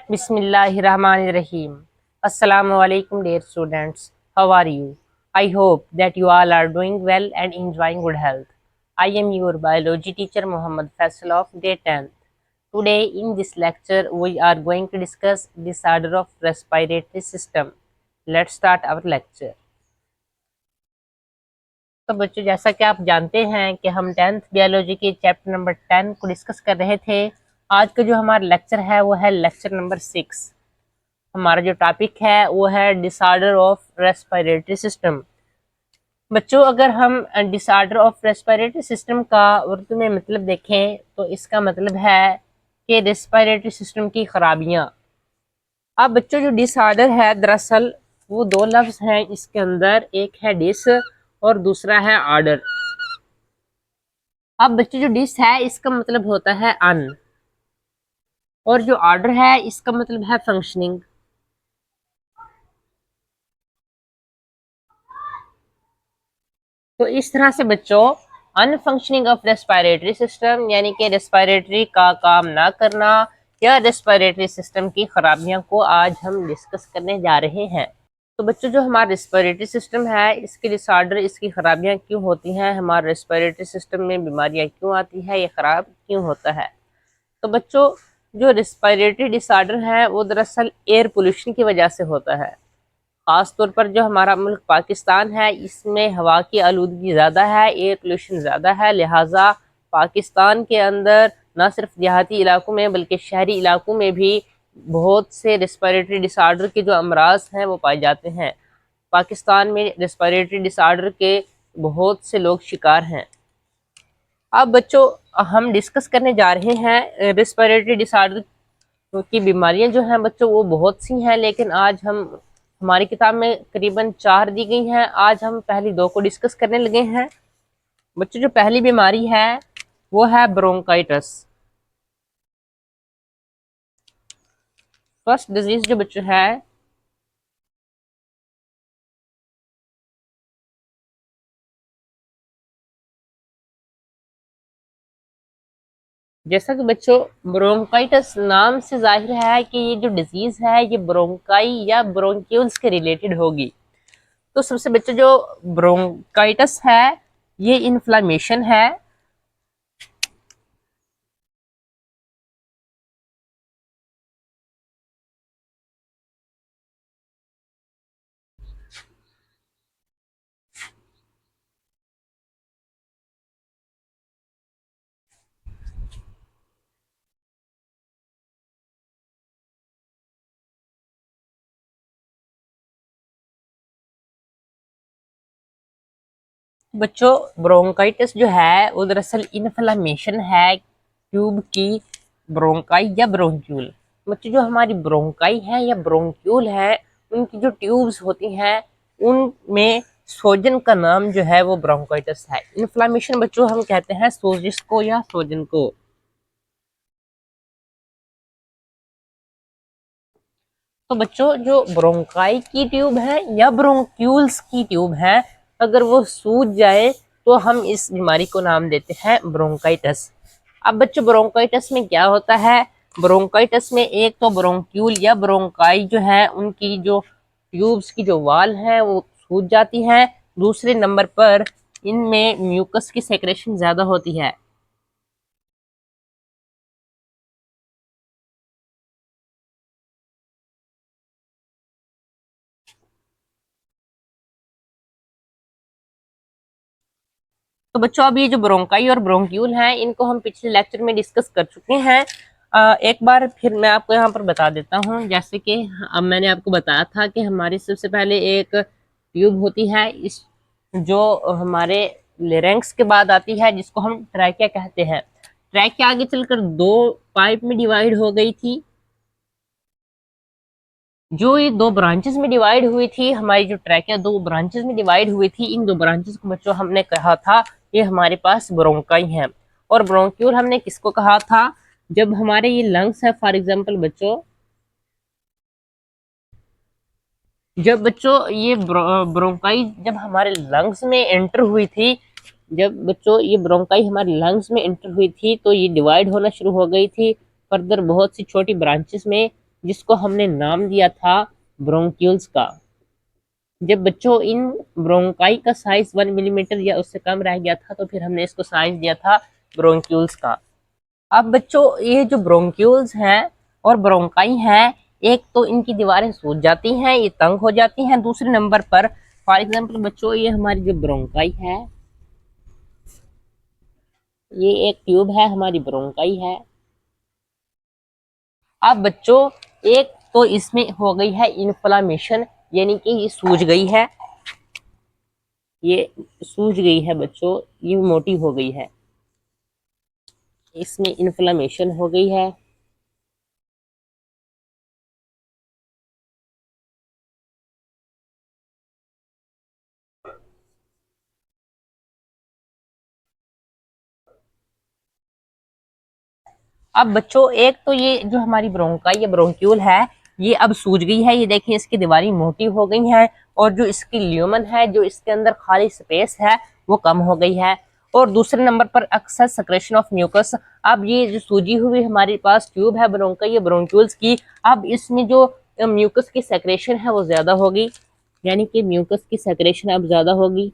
Bismillahirrahmanirrahim. Assalamu alaikum, dear students. How are you? I hope that you all are doing well and enjoying good health. I am your biology teacher Muhammad Faisal of Day 10th. Today in this lecture we are going to discuss disorder of respiratory system. Let's start our lecture. तो बच्चों, जैसा कि आप जानते हैं कि हम 10th biology के चैप्टर नंबर 10 को डिस्कस कर रहे थे। आज का जो हमारा लेक्चर है वो है लेक्चर नंबर 6। हमारा जो टॉपिक है वो है डिसऑर्डर ऑफ रेस्पिरेटरी सिस्टम। बच्चों, अगर हम डिसऑर्डर ऑफ रेस्पिरेटरी सिस्टम का उर्दू में मतलब देखें तो इसका मतलब है कि रेस्पिरेटरी सिस्टम की खराबियां। अब बच्चों, जो डिसऑर्डर है दरअसल वो दो लफ्ज हैं इसके अंदर, एक है डिस और दूसरा है ऑर्डर। अब बच्चों, जो डिस है इसका मतलब होता है अन, और जो ऑर्डर है इसका मतलब है फंक्शनिंग। तो इस तरह से बच्चों, अनफंक्शनिंग ऑफ रेस्पिरेटरी सिस्टम यानी कि रेस्पिरेटरी का काम ना करना या रेस्पिरेटरी सिस्टम की खराबियों को आज हम डिस्कस करने जा रहे हैं। तो बच्चों, जो हमारा रेस्पिरेटरी सिस्टम है इसके डिसऑर्डर, इसकी खराबियां क्यों होती हैं, हमारे रेस्पिरेटरी सिस्टम में बीमारियां क्यों आती है, ये खराब क्यों होता है। तो बच्चों, जो रेस्पिरेटरी डिसऑर्डर है वो दरअसल एयर पोल्यूशन की वजह से होता है। ख़ास तौर पर जो हमारा मुल्क पाकिस्तान है इसमें हवा की आलूदगी ज़्यादा है, एयर पोल्यूशन ज़्यादा है। लिहाजा पाकिस्तान के अंदर न सिर्फ देहाती इलाकों में बल्कि शहरी इलाकों में भी बहुत से रेस्पिरेटरी डिसऑर्डर के जो अमराज हैं वो पाए जाते हैं। पाकिस्तान में रेस्पिरेटरी डिसऑर्डर के बहुत से लोग शिकार हैं। अब बच्चों, हम डिस्कस करने जा रहे हैं रेस्पिरेटरी डिसऑर्डर की बीमारियां जो हैं बच्चों वो बहुत सी हैं, लेकिन आज हम हमारी किताब में करीबन 4 दी गई हैं। आज हम पहली 2 को डिस्कस करने लगे हैं। बच्चों, जो पहली बीमारी है वो है ब्रोंकाइटिस। फर्स्ट डिजीज जो बच्चों है जैसा कि बच्चों ब्रोंकाइटिस नाम से जाहिर है कि ये जो डिजीज है ये ब्रोंकाई या ब्रोंक्यूल्स के रिलेटेड होगी। तो सबसे बच्चों, जो ब्रोंकाइटिस है ये इन्फ्लामेशन है। बच्चों, ब्रोंकाइटिस जो है वो दरअसल इन्फ्लामेशन है ट्यूब की, ब्रोंकाई या ब्रोंक्यूल। बच्चों, जो हमारी ब्रोंकाई है या ब्रोंक्यूल है उनकी जो ट्यूब्स होती हैं उनमें सोजन का नाम जो है वो ब्रोंकाइटिस है। इन्फ्लामेशन बच्चों हम कहते हैं सोजिश को या सोजन को। तो बच्चों, जो ब्रोंकाई की ट्यूब है या ब्रोंक्यूल्स की ट्यूब है अगर वो सूज जाए तो हम इस बीमारी को नाम देते हैं ब्रोंकाइटिस। अब बच्चों, ब्रोंकाइटिस में क्या होता है, ब्रोंकाइटिस में एक तो ब्रोंक्यूल या ब्रोंकाई जो है उनकी जो ट्यूब्स की जो वाल है वो सूज जाती है। दूसरे नंबर पर इनमें म्यूकस की सेक्रेशन ज़्यादा होती है। तो बच्चों, अब ये जो ब्रोंकाई और ब्रोंक्यूल हैं इनको हम पिछले लेक्चर में डिस्कस कर चुके हैं। एक बार फिर मैं आपको यहाँ पर बता देता हूँ। जैसे कि अब मैंने आपको बताया था कि हमारी सबसे पहले एक ट्यूब होती है इस जो हमारे लेरेंक्स के बाद आती है जिसको हम ट्रैकिया कहते हैं। ट्रैकिया आगे चलकर 2 पाइप में डिवाइड हो गई थी। जो ये 2 ब्रांचेस में डिवाइड हुई थी, हमारी जो ट्रैकिया 2 ब्रांचेस में डिवाइड हुई थी, इन 2 ब्रांचेस को बच्चों हमने कहा था ये हमारे पास ब्रोंकाई हैं। और ब्रोंक्यूल हमने किसको कहा था, जब हमारे ये लंग्स है फॉर एग्जांपल बच्चों, जब बच्चों ये ब्रोंकाई जब हमारे लंग्स में एंटर हुई थी, जब बच्चों ये ब्रोंकाई हमारे लंग्स में एंटर हुई थी तो ये डिवाइड होना शुरू हो गई थी फर्दर बहुत सी छोटी ब्रांचेस में। जिसको हमने नाम दिया था ब्रोंक्यूल्स का। जब बच्चों इन ब्रोंकाई का साइज 1 मिलीमीटर या उससे कम रह गया था तो फिर हमने इसको साइज दिया था ब्रोंक्यूल्स का। अब बच्चों ये जो ब्रोंक्यूल्स हैं और ब्रोंकाई हैं, एक तो इनकी दीवारें सूज जाती हैं, ये तंग हो जाती हैं। दूसरे नंबर पर फॉर एग्जांपल बच्चों ये हमारी जो ब्रोंकाई है, ये एक ट्यूब है, हमारी ब्रोंकाई है। अब बच्चों एक तो इसमें हो गई है इन्फ्लामेशन, यानी कि ये सूज गई है, ये सूज गई है बच्चों, ये मोटी हो गई है, इसमें इन्फ्लामेशन हो गई है। अब बच्चों एक तो ये जो हमारी ब्रोंकाई या ब्रोंक्यूल है, ये अब सूज गई है, ये देखिए इसकी दीवारें मोटी हो गई हैं, और जो इसकी ल्यूमन है, जो इसके अंदर खाली स्पेस है, वो कम हो गई है। और दूसरे नंबर पर अक्सर सेक्रेशन ऑफ म्यूकस। अब ये जो सूजी हुई हमारे पास ट्यूब है ब्रोंकाई या ब्रोंक्यूल्स की, अब इसमें जो म्यूकस की सेक्रेशन है वो ज्यादा होगी, यानी कि म्यूकस की सेक्रेशन अब ज्यादा होगी।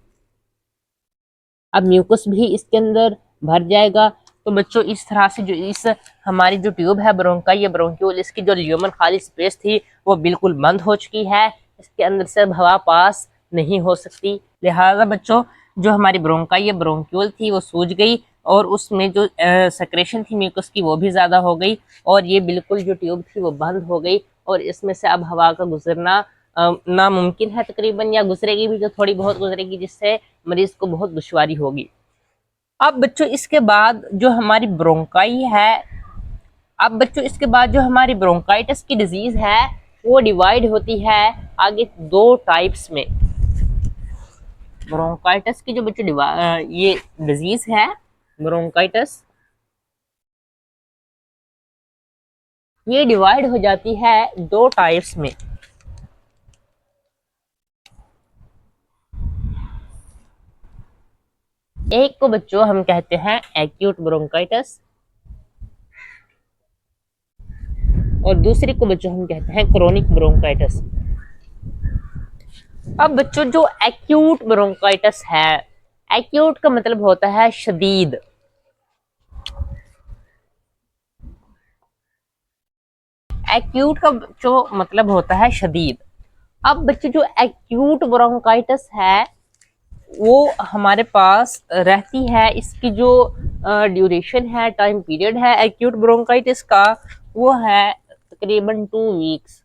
अब म्यूकस भी इसके अंदर भर जाएगा। तो बच्चों इस तरह से जो इस हमारी जो ट्यूब है ब्रोंकाई या ब्रोंक्यूल, इसकी जो ल्यूमन खाली स्पेस थी वो बिल्कुल बंद हो चुकी है, इसके अंदर से अब हवा पास नहीं हो सकती। लिहाजा बच्चों जो हमारी ब्रोंकाई या ब्रोंक्यूल थी वो सूज गई, और उसमें जो सेक्रेशन थी म्यूकस की वो भी ज्यादा हो गई, और ये बिल्कुल जो ट्यूब थी वो बंद हो गई, और इसमें से अब हवा का गुजरना नामुमकिन है तकरीबन, या गुजरेगी भी तो थोड़ी बहुत गुजरेगी, जिससे मरीज को बहुत दुश्वारी होगी। अब बच्चों इसके बाद जो हमारी ब्रोंकाई है, अब बच्चों इसके बाद जो हमारी ब्रोंकाइटिस की डिजीज है वो डिवाइड होती है आगे दो टाइप्स में। ब्रोंकाइटिस की जो बच्चों ये डिजीज है ब्रोंकाइटिस, ये डिवाइड हो जाती है दो टाइप्स में। एक को बच्चों हम कहते हैं एक्यूट ब्रोंकाइटिस, और दूसरे को बच्चों हम कहते हैं क्रोनिक ब्रोंकाइटिस। अब बच्चों जो एक्यूट ब्रोंकाइटिस है, एक्यूट का मतलब होता है शदीद, एक्यूट का जो मतलब होता है शदीद। अब बच्चों जो एक्यूट ब्रोंकाइटिस है वो हमारे पास रहती है, इसकी जो ड्यूरेशन है, टाइम पीरियड है एक्यूट ब्रोंकाइटिस का, वो है तकरीबन 2 वीक्स,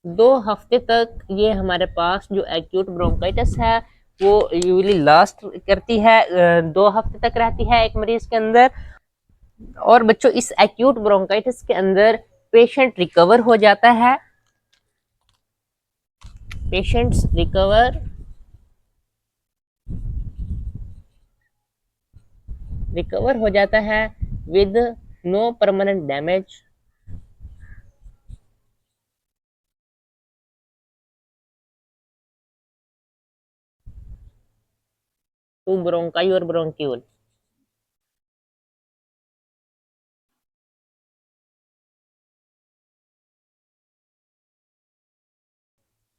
2 हफ्ते तक ये हमारे पास जो एक्यूट ब्रोंकाइटिस है वो यूजली लास्ट करती है, 2 हफ्ते तक रहती है एक मरीज के अंदर। और बच्चों इस एक्यूट ब्रोंकाइटिस के अंदर पेशेंट रिकवर हो जाता है, पेशेंट्स रिकवर हो जाता है with no permanent damage to bronchi और ब्रोंक्यूल।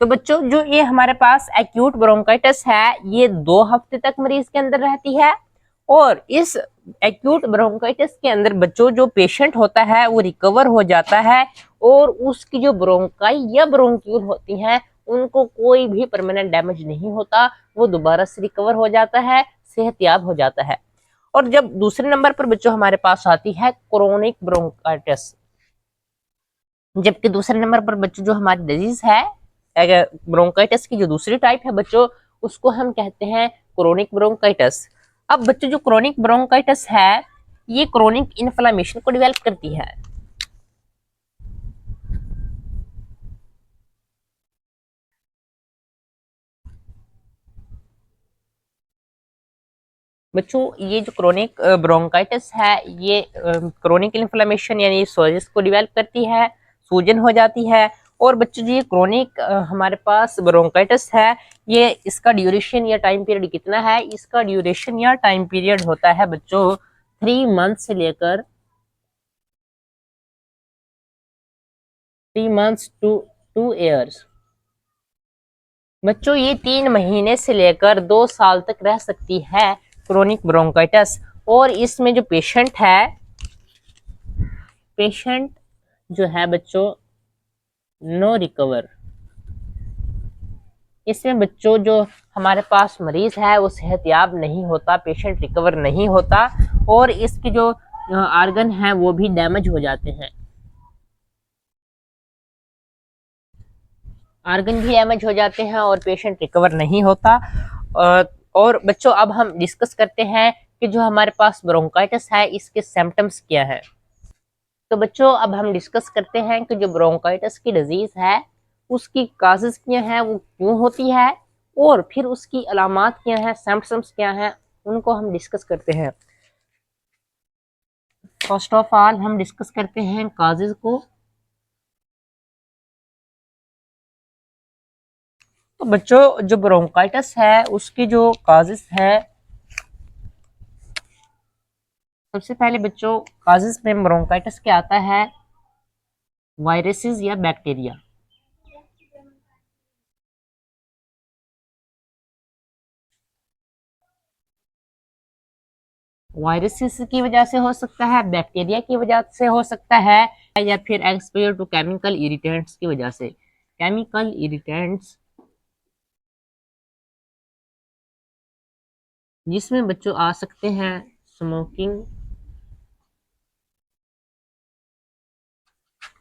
तो बच्चों जो ये हमारे पास एक्यूट ब्रोंकाइटिस है ये 2 हफ्ते तक मरीज के अंदर रहती है, और इस एक्यूट ब्रोंकाइटिस के अंदर बच्चों जो पेशेंट होता है वो रिकवर हो जाता है, और उसकी जो ब्रोंकाई या ब्रोंक्यूल होती हैं उनको कोई भी परमानेंट डैमेज नहीं होता, वो दोबारा से रिकवर हो जाता है, सेहतयाब हो जाता है। और जब दूसरे नंबर पर बच्चों हमारे पास आती है क्रोनिक ब्रोंकाइटिस, जबकि दूसरे नंबर पर बच्चों जो हमारी डिजीज है ब्रोंकाइटिस की जो दूसरी टाइप है बच्चों, उसको हम कहते हैं क्रोनिक ब्रोंकाइटिस। अब बच्चों जो क्रोनिक ब्रोंकाइटिस है ये क्रोनिक इन्फ्लामेशन को डेवलप करती है। बच्चों ये जो क्रोनिक ब्रोंकाइटिस है ये क्रोनिक इन्फ्लेमेशन यानी सोजिस को डेवलप करती है, सूजन हो जाती है। और बच्चों जो ये क्रोनिक हमारे पास ब्रोंकाइटिस है ये इसका ड्यूरेशन या टाइम पीरियड कितना है, इसका ड्यूरेशन या टाइम पीरियड होता है बच्चों 3 मंथ से लेकर 3 months to 2 years। बच्चों ये 3 महीने से लेकर 2 साल तक रह सकती है क्रोनिक ब्रोंकाइटिस। और इसमें जो पेशेंट जो है बच्चों नो रिकवर। इसमें बच्चों जो हमारे पास मरीज है वो सेहतयाब नहीं होता, पेशेंट रिकवर नहीं होता और इसके जो आर्गन है वो भी डैमेज हो जाते हैं, आर्गन भी डैमेज हो जाते हैं और पेशेंट रिकवर नहीं होता। और बच्चों अब हम डिस्कस करते हैं कि जो हमारे पास ब्रोंकाइटिस है इसके सिम्टम्स क्या है। तो बच्चों अब हम डिस्कस करते हैं कि जो ब्रोंकाइटिस की डिजीज है उसकी काजेस क्या है, वो क्यों होती है और फिर उसकी अलामात क्या है, सिम्टम्स क्या है, उनको हम डिस्कस करते हैं। फर्स्ट ऑफ ऑल हम डिस्कस करते हैं काजेस को। तो बच्चों जो ब्रोंकाइटिस है उसकी जो काजेस है, सबसे पहले बच्चों काजेस में ब्रोंकाइटिस क्या आता है, वायरसेस या बैक्टीरिया। वायरसेस की वजह से हो सकता है, बैक्टीरिया की वजह से हो सकता है, या फिर एक्सपोजर टू केमिकल इरिटेंट्स की वजह से। केमिकल इरिटेंट्स जिसमें बच्चों आ सकते हैं स्मोकिंग,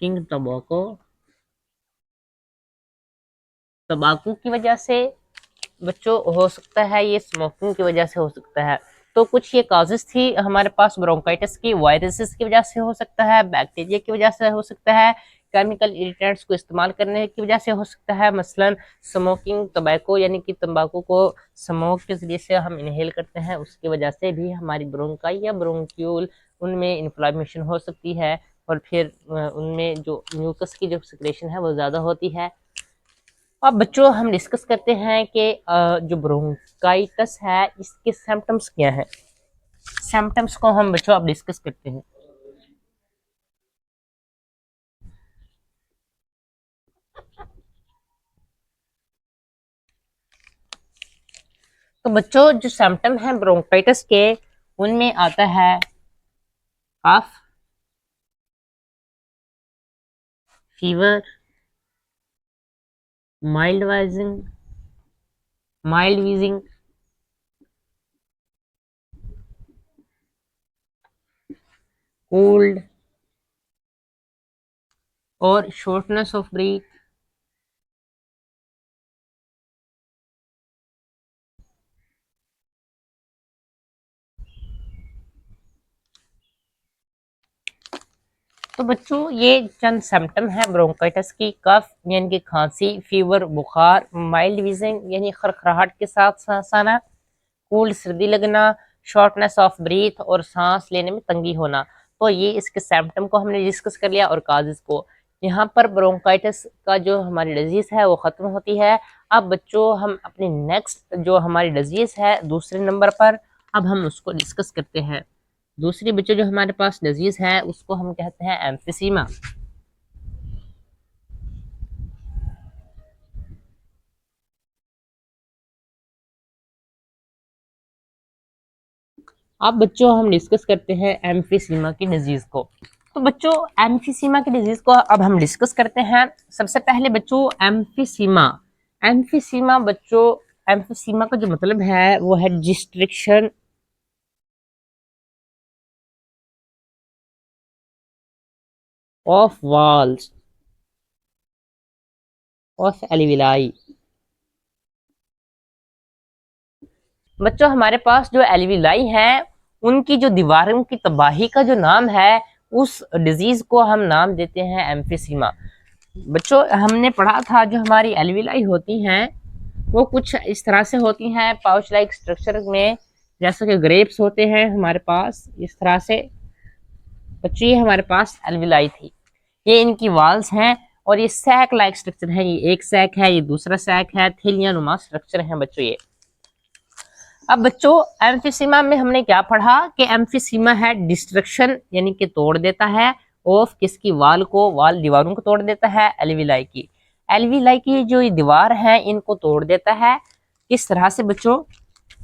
तंबाकू, तंबाकू की वजह से बच्चों हो सकता है, ये स्मोकिंग की वजह से हो सकता है। तो कुछ ये काजेस थी हमारे पास ब्रोंकाइटिस की, वायरसेस की वजह से हो सकता है, बैक्टीरिया की वजह से हो सकता है, केमिकल इरिटेंट्स को इस्तेमाल करने की वजह से हो सकता है, मसलन स्मोकिंग, टबैको यानी कि तंबाकू को स्मोक के जरिए से हम इनहेल करते हैं, उसकी वजह से भी हमारी ब्रोंकाई या ब्रोंक्यूल उनमें इन्फ्लामेशन हो सकती है और फिर उनमें जो म्यूकस की जो सिक्रेशन है वो ज़्यादा होती है। अब बच्चों हम डिस्कस करते हैं कि जो ब्रोंकाइटिस है इसके सिम्टम्स क्या है। सिम्टम्स को हम बच्चों अब डिस्कस करते हैं। तो बच्चों जो सिम्टम है ब्रोंकाइटिस के उनमें आता है कफ, फीवर, माइल्ड वीजिंग, कोल्ड और शॉर्टनेस ऑफ ब्रीथ। तो बच्चों ये चंद सिम्टम है ब्रोंकाइटिस की। कफ यानी कि खांसी, फीवर बुखार, माइल्ड वीजिंग यानी खरखराहट के साथ सांस आना, कोल्ड सर्दी लगना, शॉर्टनेस ऑफ ब्रीथ और सांस लेने में तंगी होना। तो ये इसके सिम्टम को हमने डिस्कस कर लिया और काजेस को। यहाँ पर ब्रोंकाइटिस का जो हमारी डिजीज है वो खत्म होती है। अब बच्चों हम अपनी नेक्स्ट जो हमारी डिजीज है दूसरे नंबर पर अब हम उसको डिस्कस करते हैं। दूसरी बच्चों जो हमारे पास डिजीज है उसको हम कहते हैं एम्फिसीमा। अब बच्चों हम डिस्कस करते हैं एम्फिसीमा की डिजीज को। तो बच्चों एम्फिसीमा की डिजीज को अब हम डिस्कस करते हैं। सबसे पहले बच्चों एम्फिसीमा, एम्फिसीमा बच्चों एम्फिसीमा का जो मतलब है वो है destruction of walls of alveoli. बच्चों हमारे पास जो एल्विलाई है उनकी जो दीवारों की तबाही का जो नाम है उस डिजीज को हम नाम देते हैं एम्फिसीमा। बच्चों हमने पढ़ा था जो हमारी एल्विलाई होती हैं वो कुछ इस तरह से होती हैं पाउच लाइक स्ट्रक्चर में, जैसे कि ग्रेप्स होते हैं हमारे पास इस तरह से। बच्चों ये हमारे पास एल्विलाई थी, ये इनकी वॉल्स हैं और ये सैक लाइक स्ट्रक्चर है। ये एक सैक है, ये दूसरा सैक है, थैलिया नुमा स्ट्रक्चर है बच्चों ये। अब बच्चों एम्फिसीमा में हमने क्या पढ़ा कि एम्फिसीमा है डिस्ट्रक्शन यानी कि तोड़ देता है ऑफ किसकी, वाल को, वाल दीवारों को तोड़ देता है एल्विलाई की। एल्विलाई की जो ये दीवार है इनको तोड़ देता है। किस तरह से बच्चों,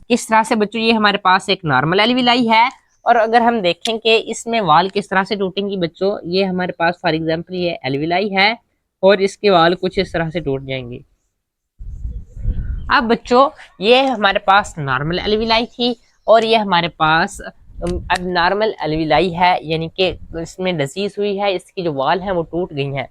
किस तरह से बच्चों, ये हमारे पास एक नॉर्मल एल्विलाई है, और अगर हम देखें कि इसमें वाल किस तरह से टूटेंगी बच्चों, ये हमारे पास फॉर एग्जांपल ये एल्विलाई है और इसके वाल कुछ इस तरह से टूट जाएंगे। अब बच्चों ये हमारे पास नॉर्मल एल्विलाई थी और ये हमारे पास अब नॉर्मल एल्विलाई है, यानी कि इसमें डिजीज हुई है, इसकी जो वाल है वो टूट गई हैं।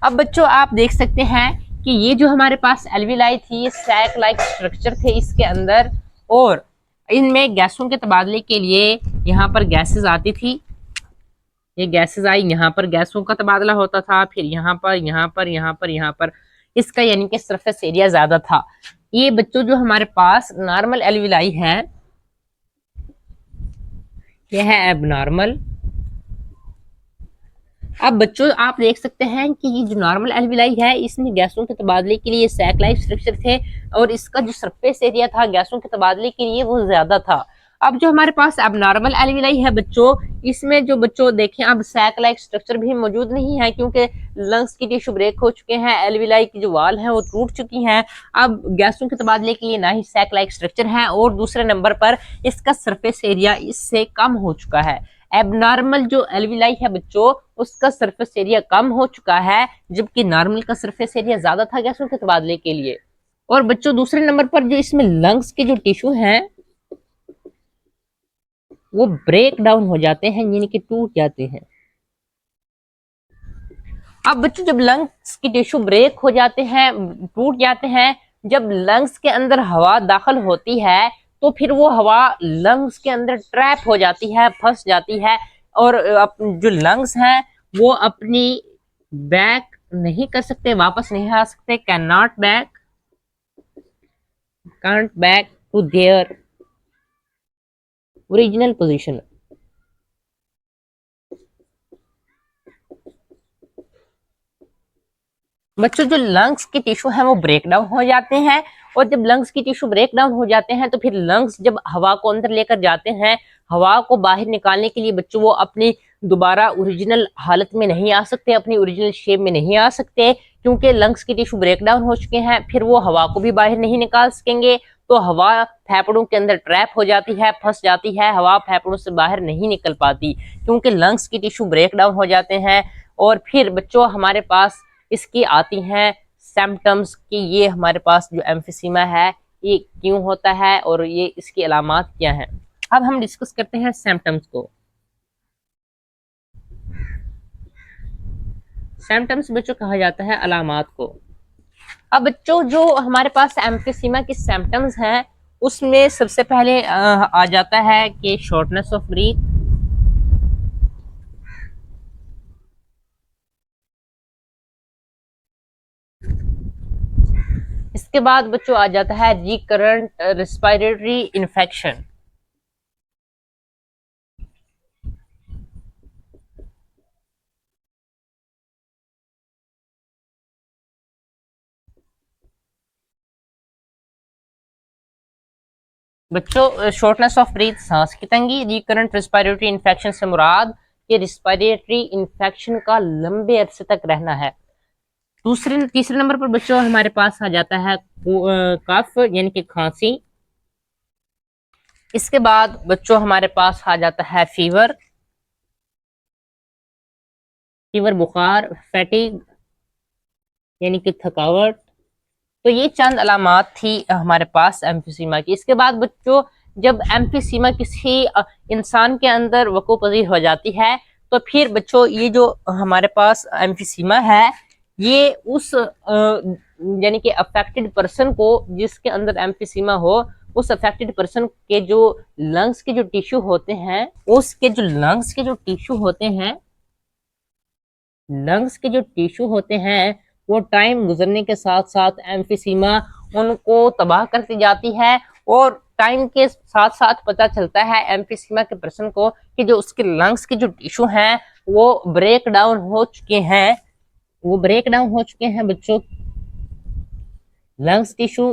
अब बच्चों आप देख सकते हैं कि ये जो हमारे पास एल्विलाई थी ये सैक लाइक स्ट्रक्चर थे इसके अंदर, और इनमें गैसों के तबादले के लिए यहाँ पर गैसेस आती थी, ये गैसेस आई, यहाँ पर गैसों का तबादला होता था, फिर यहाँ पर, यहाँ पर, यहाँ पर, यहाँ पर, इसका यानी कि सरफेस एरिया ज्यादा था। ये बच्चों जो हमारे पास नॉर्मल एल्विलाई है, ये है एबनॉर्मल। अब बच्चों आप देख सकते हैं कि ये जो नॉर्मल एल्विलाई है इसमें गैसों के तबादले के लिए सैक लाइक स्ट्रक्चर थे और इसका जो सरफेस एरिया था गैसों के तबादले के लिए वो ज्यादा था। अब जो हमारे पास अब नॉर्मल एल्विलाई है बच्चों, इसमें जो बच्चों देखें अब सैक लाइक स्ट्रक्चर भी मौजूद नहीं है क्योंकि लंग्स की टिश्यू ब्रेक हो चुके हैं, एल्विलाई की जो वाल है वो टूट चुकी हैं। अब गैसों के तबादले के लिए ना ही सैक लाइक स्ट्रक्चर है और दूसरे नंबर पर इसका सरफेस एरिया इससे कम हो चुका है। एबनॉर्मल जो एल्विलाई है बच्चों उसका सरफेस एरिया कम हो चुका है, जबकि नॉर्मल का सरफेस एरिया ज्यादा था गैसों के तबादले के लिए। और बच्चों दूसरे नंबर पर जो इसमें लंग्स के जो टिश्यू हैं वो ब्रेक डाउन हो जाते हैं, यानी कि टूट जाते हैं। अब बच्चों जब लंग्स की टिश्यू ब्रेक हो जाते हैं, टूट जाते हैं, जब लंग्स के अंदर हवा दाखिल होती है तो फिर वो हवा लंग्स के अंदर ट्रैप हो जाती है, फंस जाती है, और जो लंग्स हैं वो अपनी बैक नहीं कर सकते, वापस नहीं आ सकते, can not back, can't back to their original position. बच्चों जो लंग्स के टिश्यू हैं वो ब्रेक डाउन हो जाते हैं, और जब लंग्स की टिश्यू ब्रेक डाउन हो जाते हैं तो फिर लंग्स जब हवा को अंदर लेकर जाते हैं, हवा को बाहर निकालने के लिए बच्चों वो अपनी दोबारा ओरिजिनल हालत में नहीं आ सकते, अपनी ओरिजिनल शेप में नहीं आ सकते, क्योंकि लंग्स की टिश्यू ब्रेक डाउन हो चुके हैं। फिर वो हवा को भी बाहर नहीं निकाल सकेंगे, तो हवा फेफड़ों के अंदर ट्रैप हो जाती है, फंस जाती है, हवा फेफड़ों से बाहर नहीं निकल पाती क्योंकि लंग्स की टिश्यू ब्रेक डाउन हो जाते हैं। और फिर बच्चों हमारे पास इसकी आती हैं सिम्टम्स कि ये हमारे पास जो एम्फिसीमा है ये क्यों होता है और ये इसकी अलामात क्या हैं। अब हम डिस्कस करते हैं सिम्टम्स को। सिम्टम्स बच्चों कहा जाता है अलामात को। अब बच्चों जो हमारे पास एम्फिसीमा की सिम्टम्स हैं उसमें सबसे पहले आ जाता है कि शॉर्टनेस ऑफ ब्रीथ, इसके बाद बच्चों आ जाता है रिकरेंट रेस्पिरेटरी इन्फेक्शन, बच्चों शॉर्टनेस ऑफ ब्रीथ सांस की तंगी। रिकरेंट रेस्पिरेटरी इन्फेक्शन से मुराद ये रेस्पिरेटरी इन्फेक्शन का लंबे अरसे तक रहना है। तीसरे नंबर पर बच्चों हमारे पास आ जाता है कफ यानी कि खांसी। इसके बाद बच्चों हमारे पास आ जाता है फीवर, बुखार, फैटिग यानी कि थकावट। तो ये चंद अलामात थी हमारे पास एम्फिसीमा की। इसके बाद बच्चों जब एम्फिसीमा किसी इंसान के अंदर वक़ू पज़ीर हो जाती है तो फिर बच्चों ये जो हमारे पास एम्फिसीमा है ये उस यानी कि अफेक्टेड पर्सन को जिसके अंदर एम्फिसीमा हो, उस अफेक्टेड पर्सन के जो लंग्स के जो टिश्यू होते हैं, उसके जो लंग्स के जो टिश्यू होते हैं, लंग्स के जो टिश्यू होते हैं वो टाइम गुजरने के साथ साथ एम्फिसीमा उनको तबाह करती जाती है, और टाइम के साथ साथ पता चलता है एम्फिसीमा के पर्सन को कि जो उसके लंग्स के जो टिश्यू हैं वो ब्रेक डाउन हो चुके हैं, वो ब्रेक डाउन हो चुके हैं बच्चों। Lungs tissue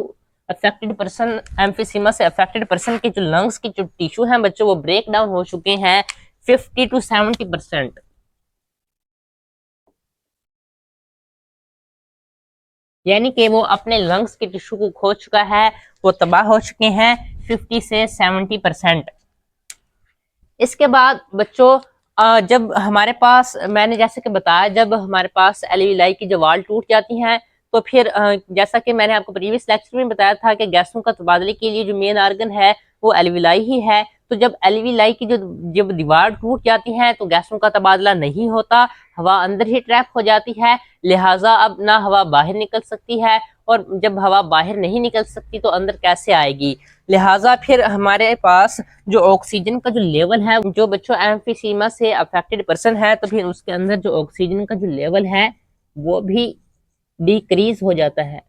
affected person, emphysema से अफेक्टेड पर्सन के जो लंग्स के जो टिश्यू हैं बच्चों वो ब्रेक डाउन हो चुके हैं 50 to 70%। यानी कि वो अपने लंग्स के टिश्यू को खो चुका है, वो तबाह हो चुके हैं 50 से 70%। इसके बाद बच्चों जब हमारे पास, मैंने जैसे कि बताया, जब हमारे पास एल्वियोलाई की जो वाल टूट जाती हैं तो फिर जैसा कि मैंने आपको प्रीवियस लेक्चर में बताया था कि गैसों का तबादले के लिए जो मेन आर्गन है वो एल्वियोलाई ही है। तो जब एल्वियोलाई की जब दीवार टूट जाती है तो गैसों का तबादला नहीं होता, हवा अंदर ही ट्रैप हो जाती है, लिहाजा अब ना हवा बाहर निकल सकती है, और जब हवा बाहर नहीं निकल सकती तो अंदर कैसे आएगी। लिहाजा फिर हमारे पास जो ऑक्सीजन का जो लेवल है, जो बच्चों एम्फीसीमा से अफेक्टेड पर्सन है, तो फिर उसके अंदर जो ऑक्सीजन का जो लेवल है वो भी डिक्रीज हो जाता है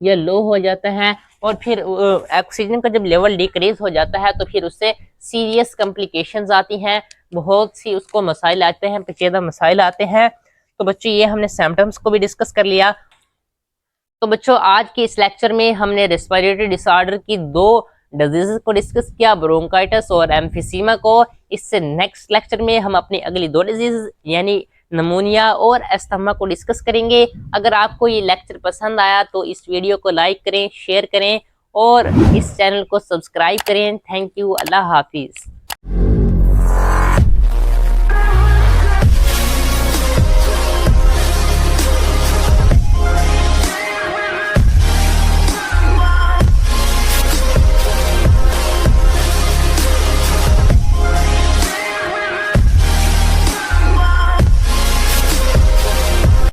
या लो हो जाता है। और फिर ऑक्सीजन का जब लेवल डिक्रीज हो जाता है तो फिर उससे सीरियस कॉम्प्लिकेशंस आती हैं, बहुत सी उसको मसाइल आते हैं, पेचीदा मसाइल आते हैं। तो बच्चों ये हमने सिम्टम्स को भी डिस्कस कर लिया। तो बच्चों आज के इस लेक्चर में हमने रेस्पिरेटरी डिसऑर्डर की दो डिजीज को डिस्कस किया, ब्रोंकाइटिस और एम्फीसीमा को। इससे नेक्स्ट लेक्चर में हम अपनी अगली दो डिजीज यानी नमूनिया और एस्थमा को डिस्कस करेंगे। अगर आपको ये लेक्चर पसंद आया तो इस वीडियो को लाइक करें, शेयर करें और इस चैनल को सब्सक्राइब करें। Thank you, Allah Hafiz.